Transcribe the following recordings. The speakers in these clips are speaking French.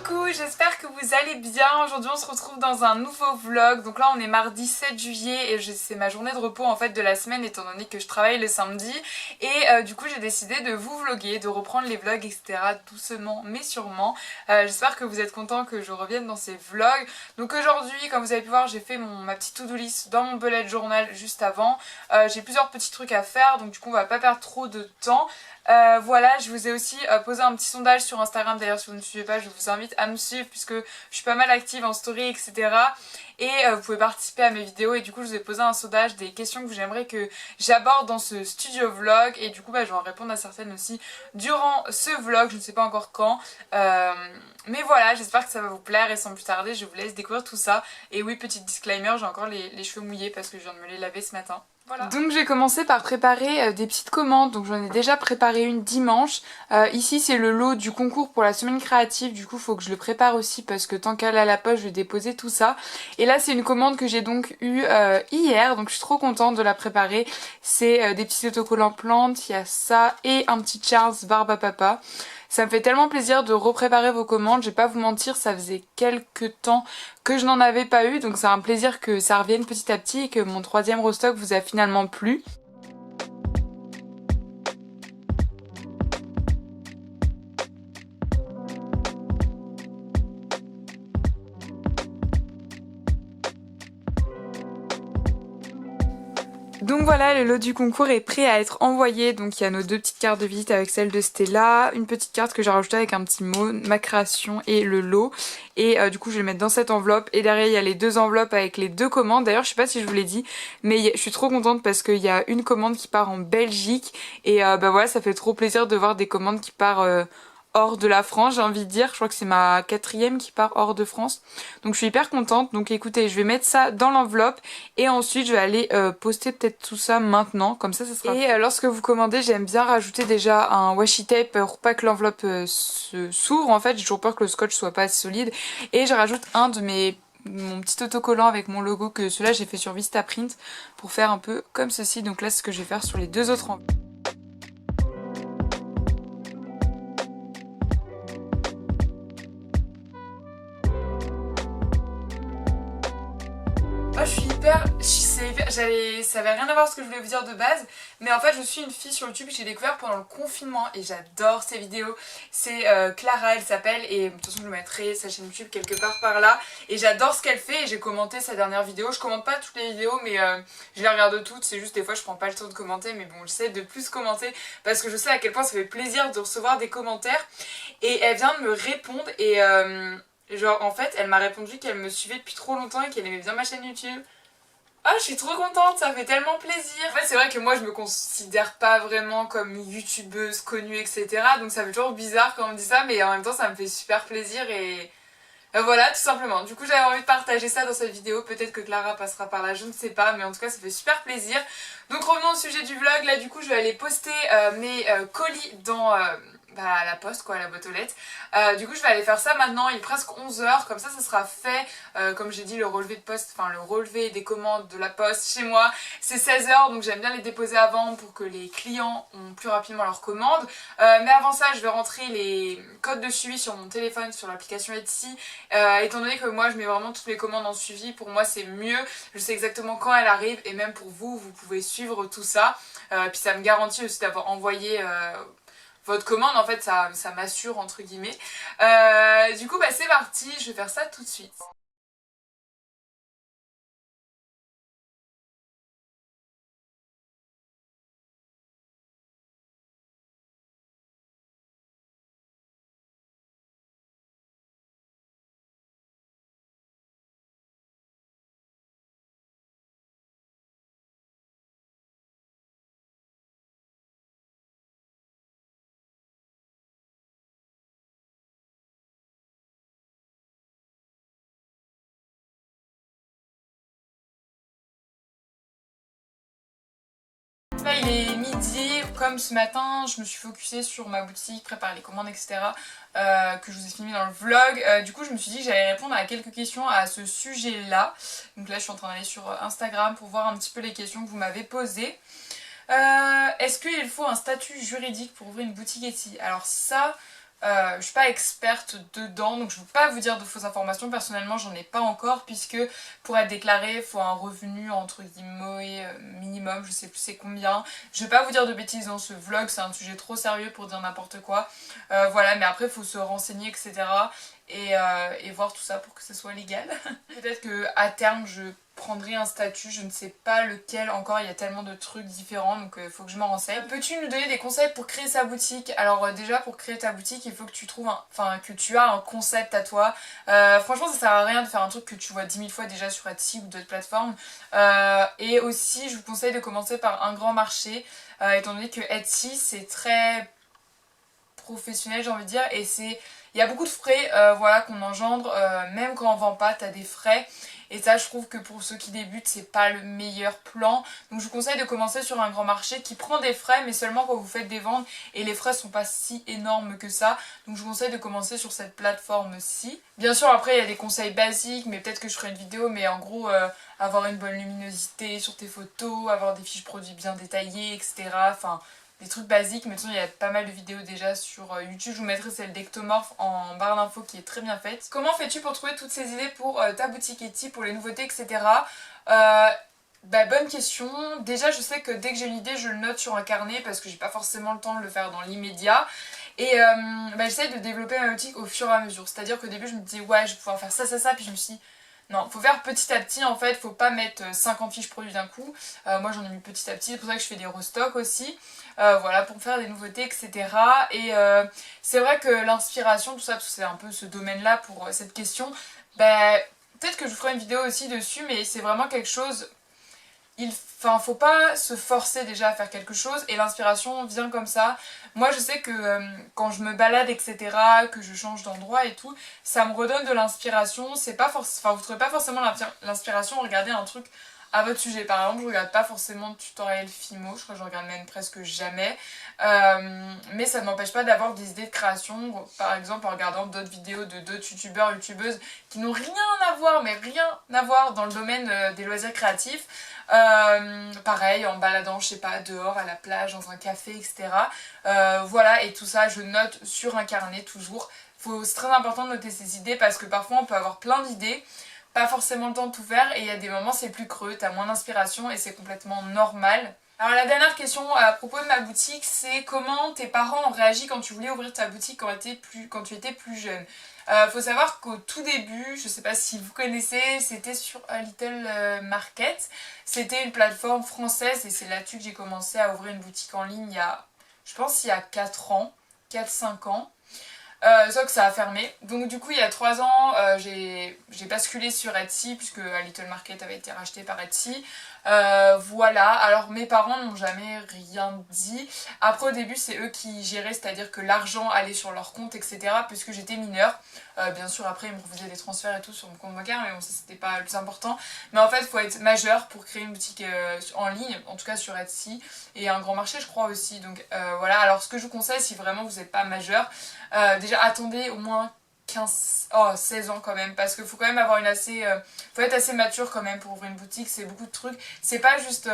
Coucou, j'espère que vous allez bien. Aujourd'hui on se retrouve dans un nouveau vlog. Donc là on est mardi 7 juillet et c'est ma journée de repos en fait de la semaine étant donné que je travaille le samedi. Et du coup j'ai décidé de vous vlogger, de reprendre les vlogs etc. doucement mais sûrement. J'espère que vous êtes contents que je revienne dans ces vlogs. Donc aujourd'hui comme vous avez pu voir j'ai fait ma petite to-do list dans mon bullet journal juste avant. J'ai plusieurs petits trucs à faire donc du coup on va pas perdre trop de temps. Voilà, je vous ai aussi posé un petit sondage sur Instagram. D'ailleurs si vous ne me suivez pas je vous invite à me suivre puisque je suis pas mal active en story etc. Et vous pouvez participer à mes vidéos et du coup je vous ai posé un sondage des questions que j'aimerais que j'aborde dans ce studio vlog. Et du coup je vais en répondre à certaines aussi durant ce vlog, je ne sais pas encore quand. Mais voilà, j'espère que ça va vous plaire et sans plus tarder je vous laisse découvrir tout ça. Et oui, petit disclaimer, j'ai encore les cheveux mouillés parce que je viens de me les laver ce matin. Voilà. Donc j'ai commencé par préparer des petites commandes, donc j'en ai déjà préparé une dimanche. Ici c'est le lot du concours pour la semaine créative, du coup faut que je le prépare aussi parce que tant qu'elle est à la poche je vais déposer tout ça. Et là c'est une commande que j'ai donc eue hier, donc je suis trop contente de la préparer. C'est des petits autocollants plantes, il y a ça et un petit Charles barbe à papa. Ça me fait tellement plaisir de repréparer vos commandes, je vais pas vous mentir, ça faisait quelques temps que je n'en avais pas eu, donc c'est un plaisir que ça revienne petit à petit et que mon troisième restock vous a finalement plu. Donc voilà, le lot du concours est prêt à être envoyé. Donc il y a nos deux petites cartes de visite avec celle de Stella, une petite carte que j'ai rajoutée avec un petit mot, ma création et le lot. Et du coup je vais le mettre dans cette enveloppe. Et derrière il y a les deux enveloppes avec les deux commandes. D'ailleurs je sais pas si je vous l'ai dit, mais je suis trop contente parce qu'il y a une commande qui part en Belgique. Et voilà, ça fait trop plaisir de voir des commandes qui partent hors de la France, j'ai envie de dire. Je crois que c'est ma quatrième qui part hors de France. Donc je suis hyper contente. Donc écoutez, je vais mettre ça dans l'enveloppe et ensuite je vais aller poster peut-être tout ça maintenant. Comme ça sera. Et lorsque vous commandez, j'aime bien rajouter déjà un washi tape pour pas que l'enveloppe s'ouvre. En fait, j'ai toujours peur que le scotch soit pas assez solide. Et je rajoute mon petit autocollant avec mon logo, que celui-là j'ai fait sur Vistaprint pour faire un peu comme ceci. Donc là c'est ce que je vais faire sur les deux autres enveloppes. Oh, ça avait rien à voir avec ce que je voulais vous dire de base, mais en fait je suis une fille sur YouTube que j'ai découvert pendant le confinement et j'adore ses vidéos. C'est Clara, elle s'appelle, et de toute façon je vous mettrai sa chaîne YouTube quelque part par là. Et j'adore ce qu'elle fait et j'ai commenté sa dernière vidéo. Je commente pas toutes les vidéos mais je les regarde toutes, c'est juste des fois je prends pas le temps de commenter, mais bon j'essaie de plus commenter parce que je sais à quel point ça fait plaisir de recevoir des commentaires. Et elle vient de me répondre et genre en fait elle m'a répondu qu'elle me suivait depuis trop longtemps et qu'elle aimait bien ma chaîne YouTube. Ah, je suis trop contente, ça fait tellement plaisir. En fait c'est vrai que moi je me considère pas vraiment comme youtubeuse connue etc. Donc ça fait toujours bizarre quand on me dit ça, mais en même temps ça me fait super plaisir et voilà tout simplement. Du coup j'avais envie de partager ça dans cette vidéo, peut-être que Clara passera par là, je ne sais pas, mais en tout cas ça fait super plaisir. Donc revenons au sujet du vlog, là du coup je vais aller poster mes colis dans à la poste quoi, à la boîte aux lettres. Du coup je vais aller faire ça maintenant, il est presque 11h, comme ça sera fait. Comme j'ai dit, le relevé de poste, enfin le relevé des commandes de la poste chez moi c'est 16h, donc j'aime bien les déposer avant pour que les clients ont plus rapidement leurs commandes. Mais avant ça je vais rentrer les codes de suivi sur mon téléphone, sur l'application Etsy. Étant donné que moi je mets vraiment toutes les commandes en suivi, pour moi c'est mieux, je sais exactement quand elles arrivent et même pour vous, vous pouvez suivre tout ça. Puis ça me garantit aussi d'avoir envoyé votre commande, en fait ça m'assure entre guillemets. Du coup c'est parti, je vais faire ça tout de suite. Là il est midi, comme ce matin je me suis focusée sur ma boutique, préparer les commandes etc. Que je vous ai filmé dans le vlog. Du coup je me suis dit que j'allais répondre à quelques questions à ce sujet là. Donc là je suis en train d'aller sur Instagram pour voir un petit peu les questions que vous m'avez posées. Est-ce qu'il faut un statut juridique pour ouvrir une boutique Etsy? Alors ça, Je suis pas experte dedans, donc je veux pas vous dire de fausses informations. Personnellement, j'en ai pas encore, puisque pour être déclaré, il faut un revenu entre guillemets minimum, je sais plus c'est combien. Je vais pas vous dire de bêtises dans ce vlog, c'est un sujet trop sérieux pour dire n'importe quoi. Voilà, mais après il faut se renseigner, etc. Et voir tout ça pour que ce soit légal. Peut-être que à terme je prendrai un statut, je ne sais pas lequel encore, il y a tellement de trucs différents, donc il faut que je m'en renseigne. Peux-tu nous donner des conseils pour créer sa boutique? Alors déjà pour créer ta boutique, il faut que tu trouves que tu as un concept à toi. Franchement ça sert à rien de faire un truc que tu vois 10 000 fois déjà sur Etsy ou d'autres plateformes. Et aussi je vous conseille de commencer par un grand marché, étant donné que Etsy c'est très professionnel j'ai envie de dire, et il y a beaucoup de frais voilà, qu'on engendre, même quand on vend pas t'as des frais, et ça je trouve que pour ceux qui débutent c'est pas le meilleur plan. Donc je vous conseille de commencer sur un grand marché qui prend des frais, mais seulement quand vous faites des ventes, et les frais sont pas si énormes que ça. Donc je vous conseille de commencer sur cette plateforme-ci. Bien sûr après il y a des conseils basiques, mais peut-être que je ferai une vidéo, mais en gros avoir une bonne luminosité sur tes photos, avoir des fiches produits bien détaillées, etc. Enfin des trucs basiques, mais de toute façon il y a pas mal de vidéos déjà sur YouTube. Je vous mettrai celle d'Ectomorph en barre d'infos qui est très bien faite. Comment fais-tu pour trouver toutes ces idées pour ta boutique Etsy, pour les nouveautés, etc. Bonne question. Déjà je sais que dès que j'ai une idée je le note sur un carnet parce que j'ai pas forcément le temps de le faire dans l'immédiat. Et j'essaie de développer ma boutique au fur et à mesure. C'est-à-dire qu'au début je me disais ouais je vais pouvoir faire ça, ça, ça, puis je me suis dit non, faut faire petit à petit en fait, faut pas mettre 50 fiches produits d'un coup. Moi j'en ai mis petit à petit, c'est pour ça que je fais des restocks aussi. Voilà, pour faire des nouveautés, etc. Et c'est vrai que l'inspiration, tout ça, parce que c'est un peu ce domaine-là pour cette question, peut-être que je vous ferai une vidéo aussi dessus, mais c'est vraiment quelque chose... faut pas se forcer déjà à faire quelque chose, et l'inspiration vient comme ça. Moi je sais que quand je me balade, etc., que je change d'endroit et tout, ça me redonne de l'inspiration. C'est pas vous trouvez pas forcément l'inspiration, regardez un truc à votre sujet. Par exemple, je regarde pas forcément de tutoriel Fimo, je crois que je regarde même presque jamais. Mais ça ne m'empêche pas d'avoir des idées de création, par exemple en regardant d'autres vidéos de d'autres youtubeurs, youtubeuses qui n'ont rien à voir, mais rien à voir dans le domaine des loisirs créatifs. Pareil, en baladant, je sais pas, dehors, à la plage, dans un café, etc. Voilà, et tout ça, je note sur un carnet toujours. C'est très important de noter ses idées parce que parfois on peut avoir plein d'idées, pas forcément le temps de tout faire, et il y a des moments c'est plus creux, t'as moins d'inspiration et c'est complètement normal. Alors la dernière question à propos de ma boutique, c'est comment tes parents ont réagi quand tu voulais ouvrir ta boutique quand tu étais plus jeune. Faut savoir qu'au tout début, je sais pas si vous connaissez, c'était sur Little Market. C'était une plateforme française et c'est là-dessus que j'ai commencé à ouvrir une boutique en ligne je pense il y a 4 ans, 4-5 ans. Sauf que ça a fermé. Donc du coup il y a 3 ans j'ai basculé sur Etsy puisque Little Market avait été racheté par Etsy. Voilà, alors mes parents n'ont jamais rien dit. Après au début c'est eux qui géraient, c'est-à-dire que l'argent allait sur leur compte, etc. puisque j'étais mineure. Bien sûr après ils me refaisaient des transferts et tout sur mon compte bancaire, mais bon ça c'était pas le plus important. Mais en fait il faut être majeur pour créer une boutique en ligne, en tout cas sur Etsy, et un grand marché je crois aussi. Donc voilà, alors ce que je vous conseille si vraiment vous n'êtes pas majeur, déjà attendez au moins 16 ans quand même, parce qu'il faut quand même avoir faut être assez mature quand même pour ouvrir une boutique, c'est beaucoup de trucs, c'est pas juste,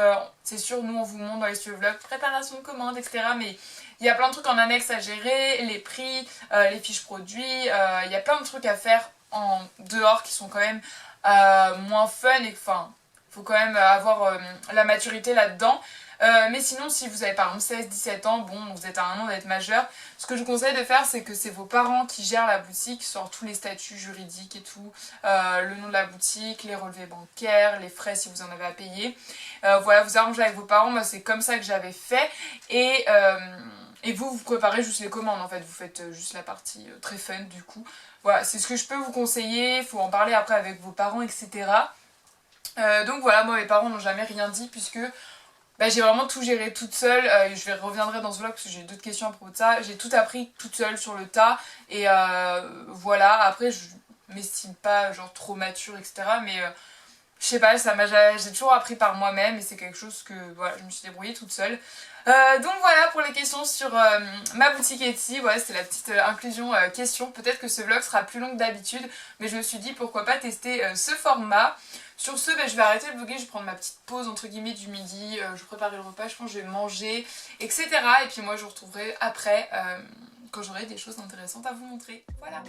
c'est sûr nous on vous montre dans les studios vlog, préparation de commande, etc. mais il y a plein de trucs en annexe à gérer, les prix, les fiches produits, il y a plein de trucs à faire en dehors qui sont quand même moins fun, et enfin, faut quand même avoir la maturité là-dedans. Mais sinon si vous avez par exemple 16-17 ans, bon vous êtes à un an d'être majeur, ce que je vous conseille de faire c'est que c'est vos parents qui gèrent la boutique, sur tous les statuts juridiques et tout, le nom de la boutique, les relevés bancaires, les frais si vous en avez à payer. Voilà, vous arrangez avec vos parents, moi c'est comme ça que j'avais fait, et vous préparez juste les commandes en fait, vous faites juste la partie très fun du coup. Voilà, c'est ce que je peux vous conseiller, il faut en parler après avec vos parents, etc. Donc voilà, moi mes parents n'ont jamais rien dit puisque j'ai vraiment tout géré toute seule, je reviendrai dans ce vlog parce que j'ai d'autres questions à propos de ça. J'ai tout appris toute seule sur le tas, et voilà, après je m'estime pas genre trop mature, etc. mais je sais pas, j'ai toujours appris par moi-même, et c'est quelque chose que voilà, je me suis débrouillée toute seule. Donc voilà pour les questions sur ma boutique Etsy. Voilà, c'était la petite inclusion question. Peut-être que ce vlog sera plus long que d'habitude, mais je me suis dit pourquoi pas tester ce format. Sur ce, je vais arrêter de vlogger, je vais prendre ma petite pause entre guillemets du midi, je préparer le repas, je pense que je vais manger, etc. Et puis moi je vous retrouverai après quand j'aurai des choses intéressantes à vous montrer. Voilà.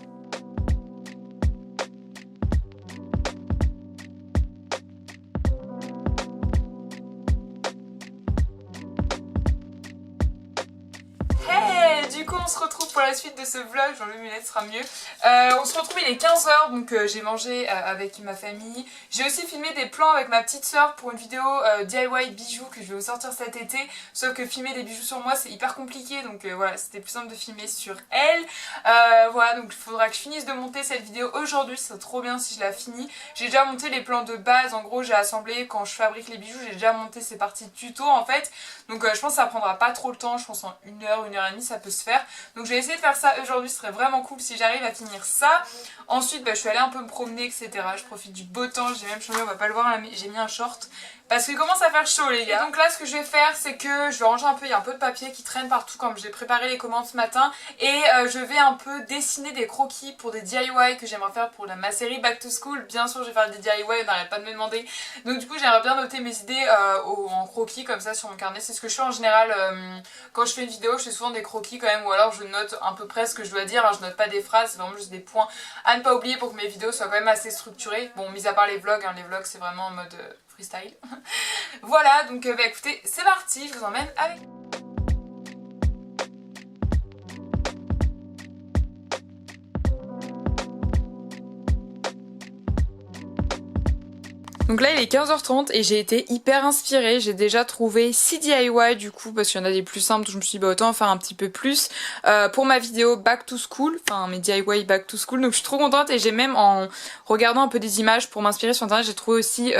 Du coup on se retrouve pour la suite de ce vlog, j'enlève mes lunettes, ce sera mieux. On se retrouve, il est 15h, donc j'ai mangé avec ma famille. J'ai aussi filmé des plans avec ma petite soeur pour une vidéo DIY bijoux que je vais vous sortir cet été. Sauf que filmer des bijoux sur moi c'est hyper compliqué, donc voilà, c'était plus simple de filmer sur elle. Voilà, donc il faudra que je finisse de monter cette vidéo aujourd'hui, c'est trop bien si je la finis. J'ai déjà monté les plans de base, en gros j'ai assemblé quand je fabrique les bijoux, j'ai déjà monté ces parties de tuto en fait. Donc je pense que ça prendra pas trop le temps, je pense en 1 heure, 1 heure et demie ça peut se faire. Donc je vais essayer de faire ça aujourd'hui, ce serait vraiment cool si j'arrive à finir ça. Ensuite je suis allée un peu me promener etc. Je profite du beau temps, j'ai même changé, on va pas le voir là mais j'ai mis un short. Parce qu'il commence à faire chaud les gars. Et donc là ce que je vais faire c'est que je vais ranger un peu, il y a un peu de papier qui traîne partout comme j'ai préparé les commandes ce matin. Et je vais un peu dessiner des croquis pour des DIY que j'aimerais faire pour ma série Back to School. Bien sûr je vais faire des DIY, on n'arrête pas de me demander. Donc du coup j'aimerais bien noter mes idées en croquis comme ça sur mon carnet. C'est ce que je fais en général quand je fais une vidéo, je fais souvent des croquis quand même. Ou alors je note à peu près ce que je dois dire, hein, je note pas des phrases, c'est vraiment juste des points à ne pas oublier pour que mes vidéos soient quand même assez structurées. Bon mis à part les vlogs, hein, les vlogs c'est vraiment en mode freestyle. Voilà, donc bah écoutez, c'est parti, je vous emmène avec. Donc là il est 15h30 et j'ai été hyper inspirée, j'ai déjà trouvé 6 DIY du coup parce qu'il y en a des plus simples, donc je me suis dit bah autant en faire un petit peu plus pour ma vidéo Back to School, enfin mes DIY Back to School, donc je suis trop contente et j'ai même en regardant un peu des images pour m'inspirer sur internet, j'ai trouvé aussi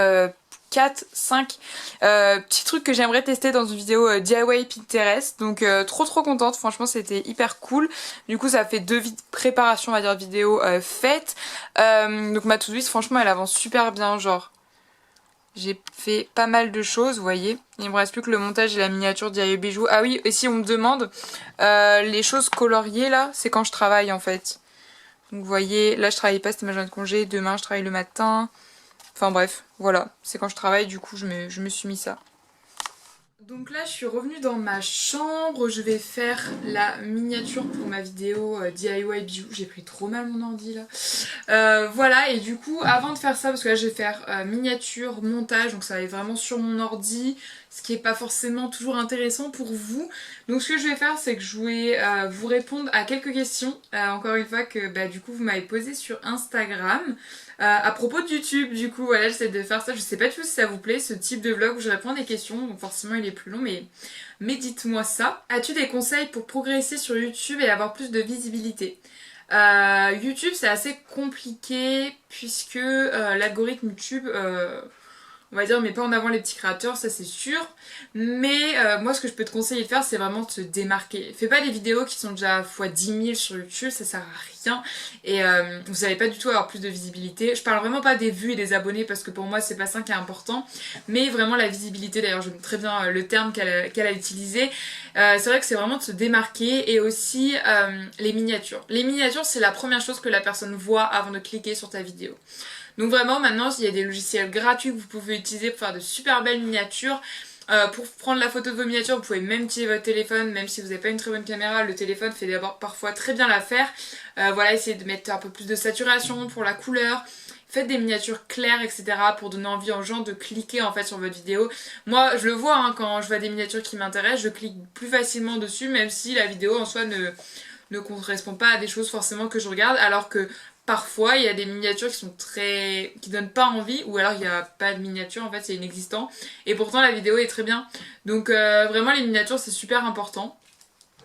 4, 5 petits trucs que j'aimerais tester dans une vidéo DIY Pinterest, donc trop contente, franchement c'était hyper cool. Du coup ça fait 2 préparations on va dire vidéo faites, donc ma to-do list franchement elle avance super bien, genre j'ai fait pas mal de choses, vous voyez. Il me reste plus que le montage et la miniature DIY bijoux. Ah oui, et si on me demande, les choses coloriées là, c'est quand je travaille en fait. Donc vous voyez, là je travaille pas, c'était ma journée de congé. Demain je travaille le matin. Enfin bref, voilà. C'est quand je travaille, du coup je me suis mis ça. Donc là je suis revenue dans ma chambre, je vais faire la miniature pour ma vidéo DIY bijoux. J'ai pris trop mal mon ordi là. Voilà, et du coup avant de faire ça, parce que là je vais faire miniature, montage, donc ça va être vraiment sur mon ordi, ce qui est pas forcément toujours intéressant pour vous. Donc ce que je vais faire c'est que je vais vous répondre à quelques questions, encore une fois que bah, du coup vous m'avez posé sur Instagram. À propos de YouTube, du coup, voilà, j'essaie de faire ça. Je sais pas du tout si ça vous plaît, ce type de vlog où je réponds à des questions. Donc forcément, il est plus long, mais dites-moi ça. As-tu des conseils pour progresser sur YouTube et avoir plus de visibilité ? YouTube, c'est assez compliqué puisque l'algorithme YouTube... on va dire, met pas en avant les petits créateurs, ça c'est sûr. Mais moi ce que je peux te conseiller de faire c'est vraiment de se démarquer. Fais pas des vidéos qui sont déjà x10 000 sur YouTube, ça sert à rien. Et vous allez pas du tout avoir plus de visibilité. Je parle vraiment pas des vues et des abonnés parce que pour moi c'est pas ça qui est important. Mais vraiment la visibilité, d'ailleurs j'aime très bien le terme qu'elle a utilisé. C'est vrai que c'est vraiment de se démarquer et aussi les miniatures. Les miniatures c'est la première chose que la personne voit avant de cliquer sur ta vidéo. Donc vraiment maintenant il y a des logiciels gratuits que vous pouvez utiliser pour faire de super belles miniatures. Pour prendre la photo de vos miniatures vous pouvez même utiliser votre téléphone, même si vous n'avez pas une très bonne caméra, le téléphone fait d'abord parfois très bien l'affaire. Voilà, essayez de mettre un peu plus de saturation pour la couleur. Faites des miniatures claires etc. pour donner envie aux gens de cliquer en fait sur votre vidéo. Moi je le vois hein, quand je vois des miniatures qui m'intéressent, je clique plus facilement dessus même si la vidéo en soi ne correspond pas à des choses forcément que je regarde, alors que parfois il y a des miniatures qui sont qui donnent pas envie, ou alors il n'y a pas de miniature, en fait c'est inexistant, et pourtant la vidéo est très bien. Donc vraiment les miniatures c'est super important.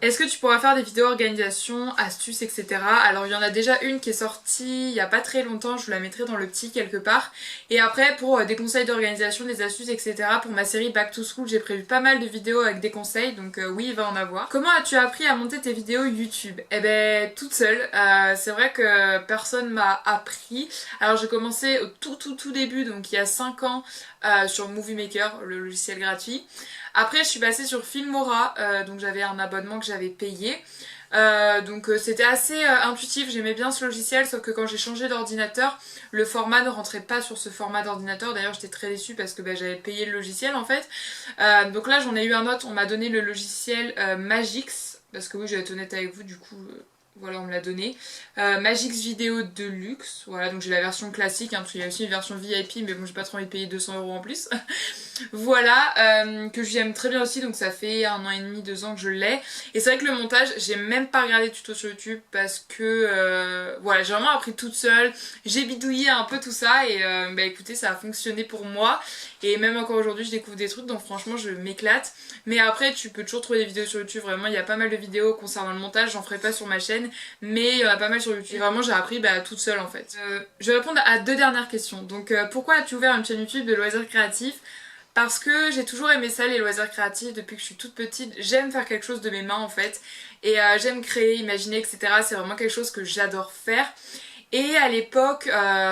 Est-ce que tu pourras faire des vidéos organisation, astuces, etc. Alors il y en a déjà une qui est sortie il y a pas très longtemps, je vous la mettrai dans le petit quelque part. Et après pour des conseils d'organisation, des astuces, etc. pour ma série Back to School, j'ai prévu pas mal de vidéos avec des conseils, donc oui il va en avoir. Comment as-tu appris à monter tes vidéos YouTube ? Eh ben toute seule, c'est vrai que personne m'a appris. Alors j'ai commencé au tout début, donc il y a 5 ans, sur Movie Maker, le logiciel gratuit. Après je suis passée sur Filmora, donc j'avais un abonnement que j'avais payé. Donc c'était assez intuitif, j'aimais bien ce logiciel, sauf que quand j'ai changé d'ordinateur, le format ne rentrait pas sur ce format d'ordinateur. D'ailleurs j'étais très déçue parce que j'avais payé le logiciel en fait. Donc là j'en ai eu un autre, on m'a donné le logiciel Magix. parce que oui, je vais être honnête avec vous, du coup voilà, on me l'a donné. Magix Vidéo Deluxe, voilà, donc j'ai la version classique, hein, parce qu'il y a aussi une version VIP, mais bon, j'ai pas trop envie de payer 200 € en plus. Voilà, que j'aime très bien aussi, donc ça fait 1 an et demi, 2 ans que je l'ai. Et c'est vrai que le montage, j'ai même pas regardé de tuto sur YouTube parce que voilà, j'ai vraiment appris toute seule. J'ai bidouillé un peu tout ça et bah écoutez, ça a fonctionné pour moi. Et même encore aujourd'hui, je découvre des trucs, donc franchement, je m'éclate. Mais après, tu peux toujours trouver des vidéos sur YouTube, vraiment, il y a pas mal de vidéos concernant le montage, j'en ferai pas sur ma chaîne, mais il y en a pas mal sur YouTube. Et vraiment, j'ai appris toute seule en fait. Je vais répondre à 2 dernières questions. Donc, pourquoi as-tu ouvert une chaîne YouTube de loisirs créatifs? Parce que j'ai toujours aimé ça, les loisirs créatifs, depuis que je suis toute petite. J'aime faire quelque chose de mes mains en fait. Et j'aime créer, imaginer, etc. C'est vraiment quelque chose que j'adore faire. Et à l'époque,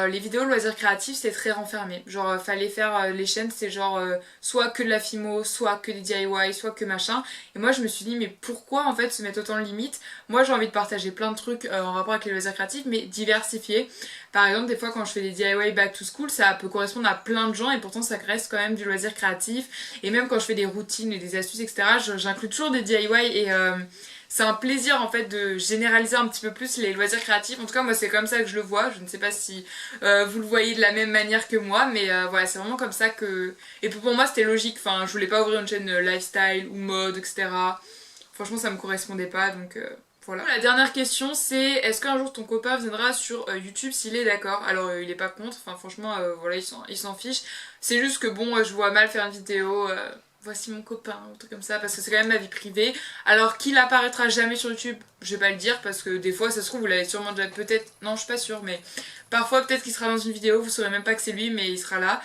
les vidéos loisirs créatifs c'était très renfermé. Genre fallait faire les chaînes, c'est genre soit que de la fimo, soit que des DIY, soit que machin. Et moi je me suis dit mais pourquoi en fait se mettre autant de limites? Moi j'ai envie de partager plein de trucs en rapport avec les loisirs créatifs mais diversifiés. Par exemple des fois quand je fais des DIY back to school ça peut correspondre à plein de gens et pourtant ça reste quand même du loisir créatif. Et même quand je fais des routines et des astuces etc. J'inclus toujours des DIY et c'est un plaisir en fait de généraliser un petit peu plus les loisirs créatifs. En tout cas moi c'est comme ça que je le vois. Je ne sais pas si vous le voyez de la même manière que moi. Mais voilà c'est vraiment comme ça que... Et puis pour moi c'était logique. Enfin je voulais pas ouvrir une chaîne lifestyle ou mode etc. Franchement ça me correspondait pas donc... Voilà. La dernière question c'est est-ce qu'un jour ton copain viendra sur YouTube s'il est d'accord? Alors il est pas contre, enfin franchement voilà il s'en fiche. C'est juste que bon je vois mal faire une vidéo voici mon copain ou truc comme ça parce que c'est quand même ma vie privée. Alors qu'il apparaîtra jamais sur YouTube, je vais pas le dire parce que des fois ça se trouve vous l'avez sûrement déjà peut-être, non je suis pas sûre mais parfois peut-être qu'il sera dans une vidéo, vous saurez même pas que c'est lui mais il sera là.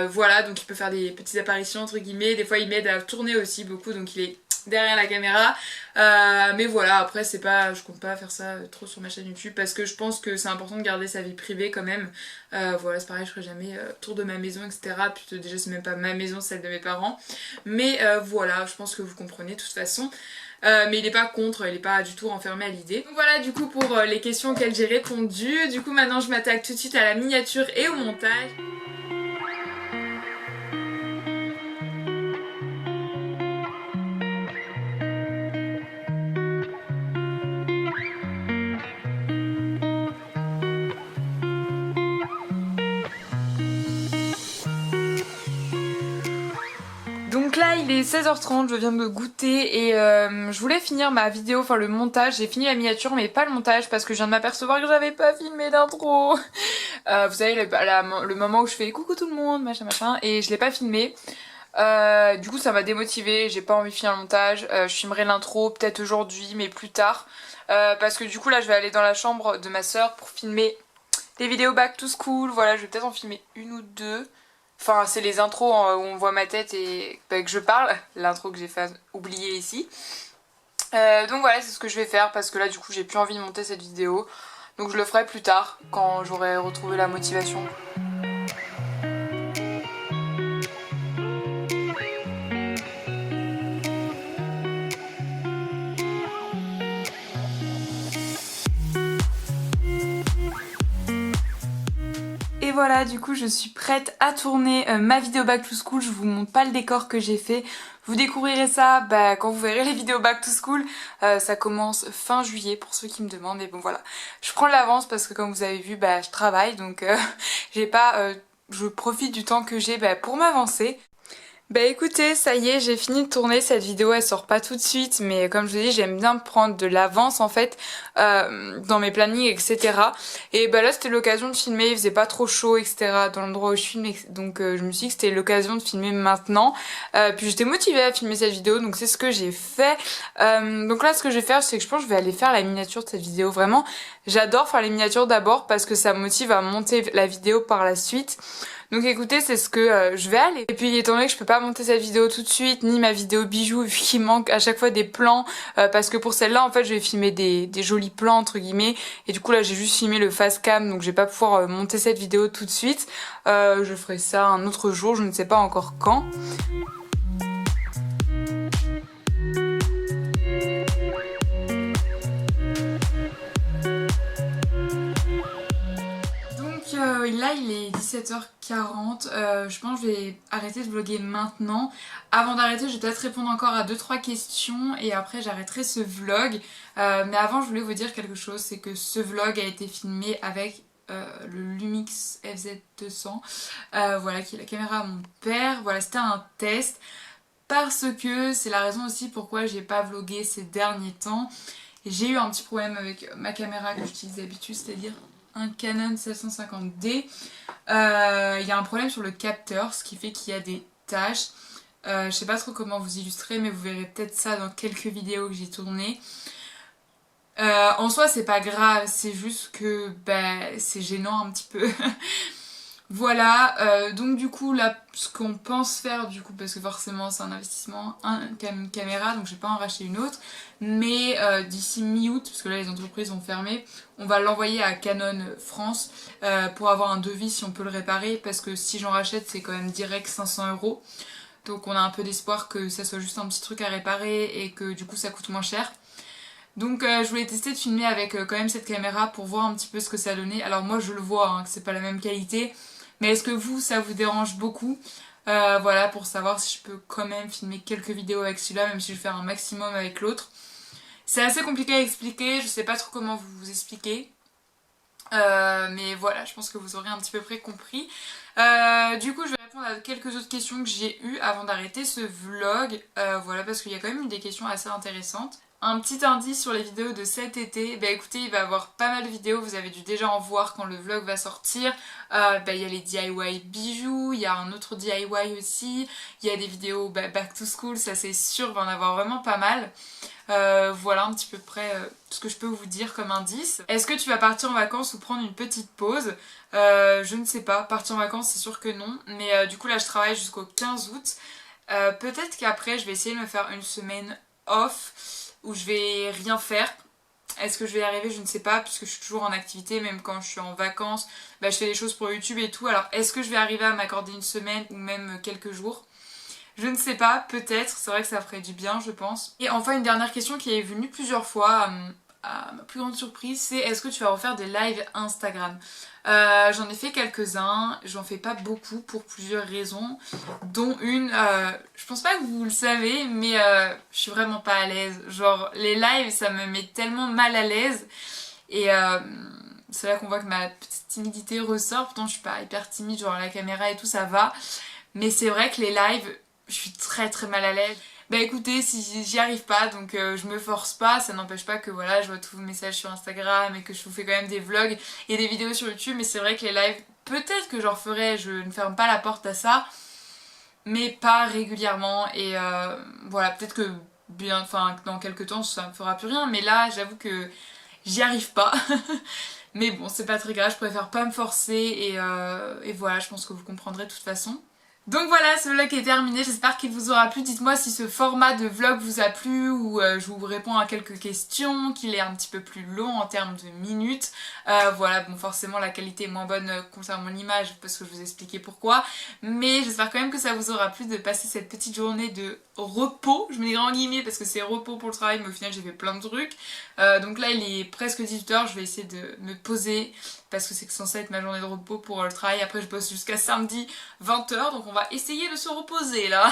Voilà donc il peut faire des petites apparitions entre guillemets, des fois il m'aide à tourner aussi beaucoup donc il est derrière la caméra mais voilà après c'est pas, je compte pas faire ça trop sur ma chaîne YouTube parce que je pense que c'est important de garder sa vie privée quand même. Voilà c'est pareil je ferai jamais tour de ma maison etc puis déjà c'est même pas ma maison, celle de mes parents mais voilà je pense que vous comprenez de toute façon. Mais il est pas contre, il est pas du tout renfermé à l'idée. Donc voilà du coup pour les questions auxquelles j'ai répondu. Du coup maintenant je m'attaque tout de suite à la miniature et au montage. Donc là il est 16h30, je viens de goûter et je voulais finir ma vidéo, enfin le montage, j'ai fini la miniature mais pas le montage parce que je viens de m'apercevoir que j'avais pas filmé d'intro. Vous savez le moment où je fais coucou tout le monde, machin machin, et je l'ai pas filmé. Du coup ça m'a démotivée, j'ai pas envie de finir le montage, je filmerai l'intro peut-être aujourd'hui mais plus tard. Parce que du coup là je vais aller dans la chambre de ma soeur pour filmer les vidéos back to school, voilà je vais peut-être en filmer 1 ou 2. Enfin, c'est les intros où on voit ma tête et que je parle, l'intro que j'ai fait oublier ici. Donc voilà, c'est ce que je vais faire parce que là, du coup, j'ai plus envie de monter cette vidéo. Donc je le ferai plus tard, quand j'aurai retrouvé la motivation. Et voilà, du coup je suis prête à tourner ma vidéo back to school. Je vous montre pas le décor que j'ai fait. Vous découvrirez ça quand vous verrez les vidéos back to school. Ça commence fin juillet pour ceux qui me demandent. Mais bon voilà, je prends de l'avance parce que comme vous avez vu, je travaille. Donc j'ai pas, je profite du temps que j'ai pour m'avancer. Bah écoutez, ça y est, j'ai fini de tourner cette vidéo, elle sort pas tout de suite, mais comme je vous dis, j'aime bien prendre de l'avance en fait dans mes plannings, etc. Et là c'était l'occasion de filmer, il faisait pas trop chaud, etc. dans l'endroit où je filme, donc je me suis dit que c'était l'occasion de filmer maintenant. Puis j'étais motivée à filmer cette vidéo, donc c'est ce que j'ai fait. Donc là ce que je vais faire, c'est que je pense que je vais aller faire la miniature de cette vidéo, vraiment. J'adore faire les miniatures d'abord parce que ça me motive à monter la vidéo par la suite. Donc écoutez, c'est ce que je vais aller. Et puis étant donné que je peux pas monter cette vidéo tout de suite, ni ma vidéo bijoux, vu qu'il manque à chaque fois des plans, parce que pour celle-là en fait je vais filmer des jolis plans entre guillemets, et du coup là j'ai juste filmé le face cam, donc je vais pas pouvoir monter cette vidéo tout de suite. Je ferai ça un autre jour, je ne sais pas encore quand. Là il est 17h40, je pense que je vais arrêter de vlogger maintenant. Avant d'arrêter, je vais peut-être répondre encore à 2-3 questions et après j'arrêterai ce vlog. Mais avant, je voulais vous dire quelque chose, c'est que ce vlog a été filmé avec le Lumix FZ200, voilà, qui est la caméra à mon père. Voilà, c'était un test parce que c'est la raison aussi pourquoi j'ai pas vlogué ces derniers temps. J'ai eu un petit problème avec ma caméra que j'utilise d'habitude, c'est-à-dire un Canon 750D. Il y a un problème sur le capteur, ce qui fait qu'il y a des taches. Je sais pas trop comment vous illustrer, mais vous verrez peut-être ça dans quelques vidéos que j'ai tournées. En soi, c'est pas grave, c'est juste que c'est gênant un petit peu. Voilà, donc du coup là ce qu'on pense faire du coup, parce que forcément c'est un investissement, une caméra, donc je vais pas en racheter une autre, mais d'ici mi-août, parce que là les entreprises ont fermé, on va l'envoyer à Canon France pour avoir un devis si on peut le réparer, parce que si j'en rachète c'est quand même direct 500 €, donc on a un peu d'espoir que ça soit juste un petit truc à réparer et que du coup ça coûte moins cher. Donc je voulais tester de filmer avec quand même cette caméra pour voir un petit peu ce que ça donnait. Alors moi je le vois hein, que c'est pas la même qualité, mais est-ce que vous ça vous dérange beaucoup? Voilà, pour savoir si je peux quand même filmer quelques vidéos avec celui-là, même si je vais faire un maximum avec l'autre. C'est assez compliqué à expliquer, je sais pas trop comment vous expliquer. Mais voilà, je pense que vous aurez un petit peu près compris. Du coup je vais répondre à quelques autres questions que j'ai eues avant d'arrêter ce vlog. Voilà, parce qu'il y a quand même eu des questions assez intéressantes. Un petit indice sur les vidéos de cet été, bah écoutez, il va y avoir pas mal de vidéos, vous avez dû déjà en voir quand le vlog va sortir. Il y a les DIY bijoux, il y a un autre DIY aussi, il y a des vidéos back to school, ça c'est sûr, il va en avoir vraiment pas mal. Voilà un petit peu près ce que je peux vous dire comme indice. Est-ce que tu vas partir en vacances ou prendre une petite pause? Je ne sais pas, partir en vacances c'est sûr que non, mais du coup là je travaille jusqu'au 15 août. Peut-être qu'après je vais essayer de me faire une semaine off où je vais rien faire. Est-ce que je vais y arriver? Je ne sais pas, puisque je suis toujours en activité, même quand je suis en vacances, je fais des choses pour YouTube et tout. Alors est-ce que je vais arriver à m'accorder une semaine ou même quelques jours? Je ne sais pas, peut-être, c'est vrai que ça ferait du bien je pense. Et enfin une dernière question qui est venue plusieurs fois à ma plus grande surprise, c'est est-ce que tu vas refaire des lives Instagram? J'en ai fait quelques-uns, j'en fais pas beaucoup pour plusieurs raisons, dont une, je pense pas que vous le savez, mais je suis vraiment pas à l'aise. Genre les lives ça me met tellement mal à l'aise et c'est là qu'on voit que ma petite timidité ressort. Pourtant je suis pas hyper timide, genre la caméra et tout ça va, mais c'est vrai que les lives je suis très mal à l'aise. Bah écoutez, si j'y arrive pas, donc je me force pas, ça n'empêche pas que voilà, je vois tous vos messages sur Instagram et que je vous fais quand même des vlogs et des vidéos sur YouTube, mais c'est vrai que les lives, peut-être que j'en ferai, je ne ferme pas la porte à ça, mais pas régulièrement et voilà, peut-être que dans quelques temps ça me fera plus rien, mais là j'avoue que j'y arrive pas. Mais bon, c'est pas très grave, je préfère pas me forcer et voilà, je pense que vous comprendrez de toute façon. Donc voilà, ce vlog est terminé, j'espère qu'il vous aura plu. Dites-moi si ce format de vlog vous a plu ou je vous réponds à quelques questions, qu'il est un petit peu plus long en termes de minutes. Voilà, bon forcément la qualité est moins bonne concernant mon image parce que je vous ai expliqué pourquoi. Mais j'espère quand même que ça vous aura plu de passer cette petite journée de repos. Je mets des grands guillemets parce que c'est repos pour le travail, mais au final j'ai fait plein de trucs. Donc là il est presque 18h, je vais essayer de me poser parce que c'est censé être ma journée de repos pour le travail. Après je bosse jusqu'à samedi 20h, donc on va essayer de se reposer là.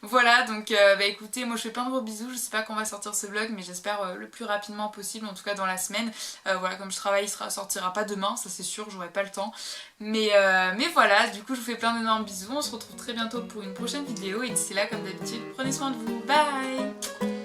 Voilà, donc écoutez, moi je fais plein de gros bisous. Je sais pas quand va sortir ce vlog, mais j'espère le plus rapidement possible, en tout cas dans la semaine. Voilà, comme je travaille, il sortira pas demain, ça c'est sûr, j'aurai pas le temps. Mais voilà, du coup je vous fais plein d'énormes bisous. On se retrouve très bientôt pour une prochaine vidéo et d'ici là, comme d'habitude, prenez soin de vous. Bye!